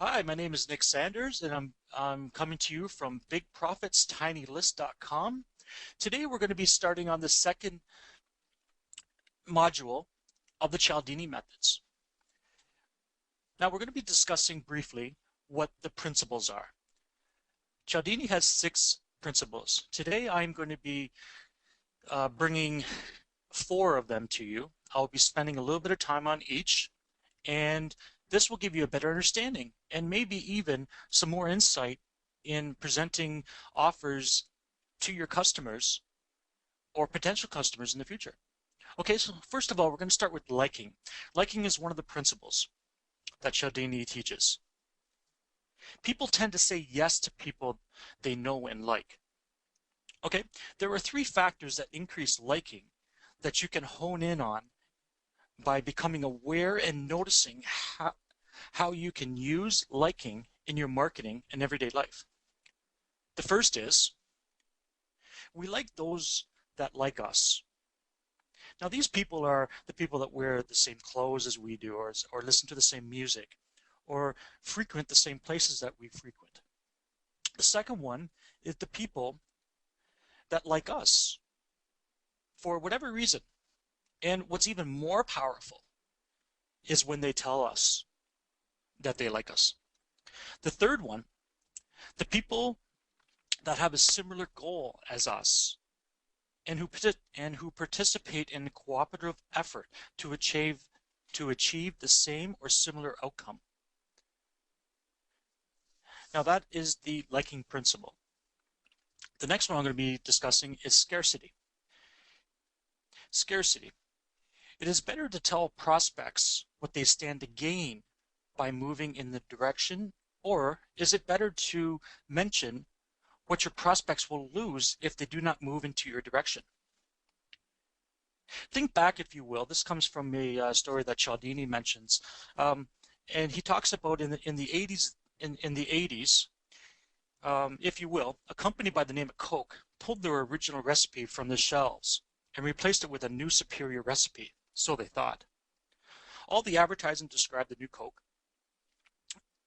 Hi, my name is Nick Sanders, and I'm coming to you from BigProfitsTinyList.com. Today, we're going to be starting on the second module of the Cialdini methods. Now, we're going to be discussing briefly what the principles are. Cialdini has 6 principles. Today, I'm going to be bringing 4 of them to you. I'll be spending a little bit of time on each, and this will give you a better understanding and maybe even some more insight in presenting offers to your customers or potential customers in the future. Okay, so first of all, we're going to start with liking. Liking is one of the principles that Cialdini teaches. People tend to say yes to people they know and like. Okay, there are 3 factors that increase liking that you can hone in on by becoming aware and noticing how you can use liking in your marketing and everyday life. The first is, we like those that like us. Now, these people are the people that wear the same clothes as we do, or listen to the same music, or frequent the same places that we frequent. The second one is the people that like us for whatever reason. And what's even more powerful is when they tell us that they like us. The third one, the people that have a similar goal as us and who participate in a cooperative effort to achieve the same or similar outcome. Now, that is the liking principle. The next one I'm going to be discussing is scarcity. Scarcity. It is better to tell prospects what they stand to gain by moving in the direction, or is it better to mention what your prospects will lose if they do not move into your direction? Think back, if you will. This comes from a story that Cialdini mentions, and he talks about in the 80s. In the 80s, if you will, a company by the name of Coke pulled their original recipe from the shelves and replaced it with a new superior recipe, so they thought. All the advertising described the new Coke.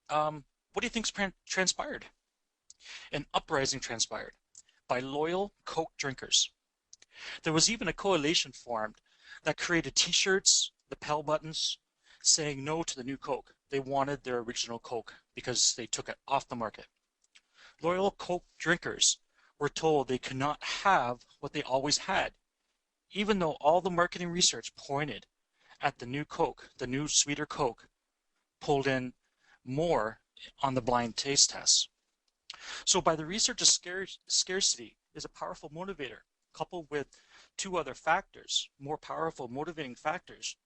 What do you think's transpired? An uprising transpired by loyal Coke drinkers. There was even a coalition formed that created t-shirts, lapel buttons, saying no to the new Coke. They wanted their original Coke because they took it off the market. Loyal Coke drinkers were told they could not have what they always had, even though all the marketing research pointed at the new Coke, the new sweeter Coke, pulled in more on the blind taste tests. So by the research of scarcity is a powerful motivator, coupled with 2 other factors, more powerful motivating factors.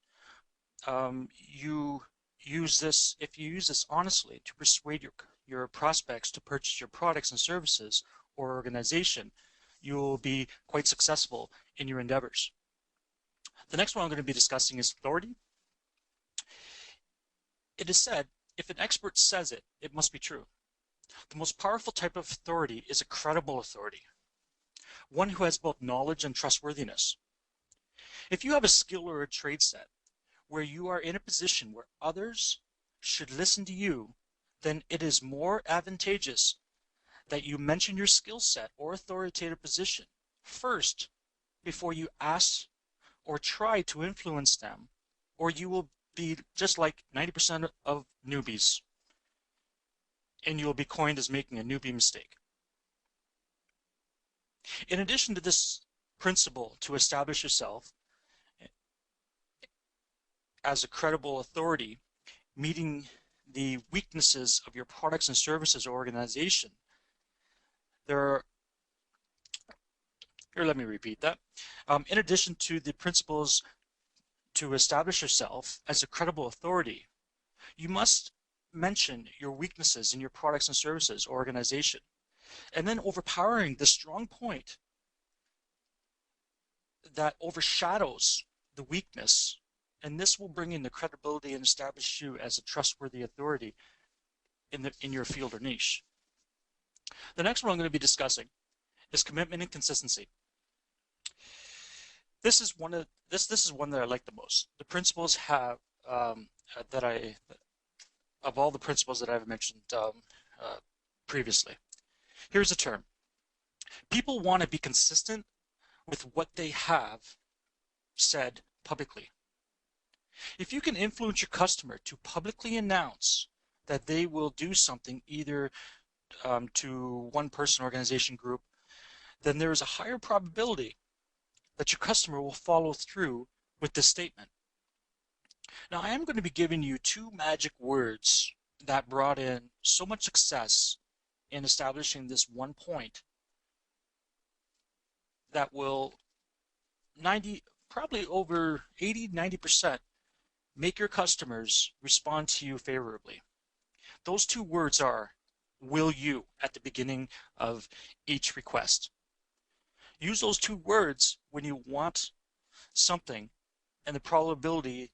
You use this, if you use this honestly, to persuade your prospects to purchase your products and services or organization, you will be quite successful in your endeavors. The next one I'm going to be discussing is authority. It is said, if an expert says it, it must be true. The most powerful type of authority is a credible authority, one who has both knowledge and trustworthiness. If you have a skill or a trade set where you are in a position where others should listen to you, then it is more advantageous that you mention your skill set or authoritative position first before you ask or try to influence them, or you will be just like 90% of newbies, and you will be coined as making a newbie mistake. In addition to this principle to establish yourself as a credible authority, meeting the weaknesses of your products and services or organization, here, let me repeat that. In addition to the principles to establish yourself as a credible authority, you must mention your weaknesses in your products and services or organization, and then overpowering the strong point that overshadows the weakness, and this will bring in the credibility and establish you as a trustworthy authority in your field or niche. The next one I'm going to be discussing is commitment and consistency. This is one that I like the most. The principles have that of all the principles that I've mentioned previously. Here's a term. People want to be consistent with what they have said publicly. If you can influence your customer to publicly announce that they will do something either to one person, organization, group, then there is a higher probability that your customer will follow through with this statement. Now, I am going to be giving you two magic words that brought in so much success in establishing this one point that will probably over 80-90% make your customers respond to you favorably. Those two words are "will you" at the beginning of each request. Use those two words when you want something, and the probability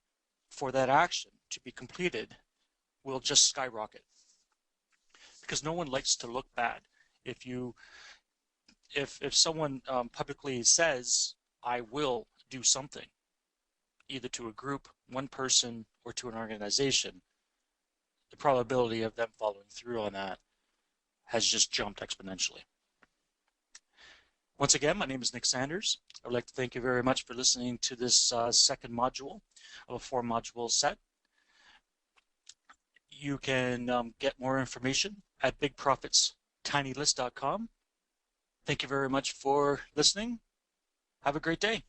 for that action to be completed will just skyrocket. Because no one likes to look bad. If someone publicly says, "I will do something," either to a group, one person, or to an organization, the probability of them following through on that has just jumped exponentially. Once again, my name is Nick Sanders. I would like to thank you very much for listening to this second module of a 4-module set. You can get more information at bigprofitsttinylist.com. Thank you very much for listening. Have a great day.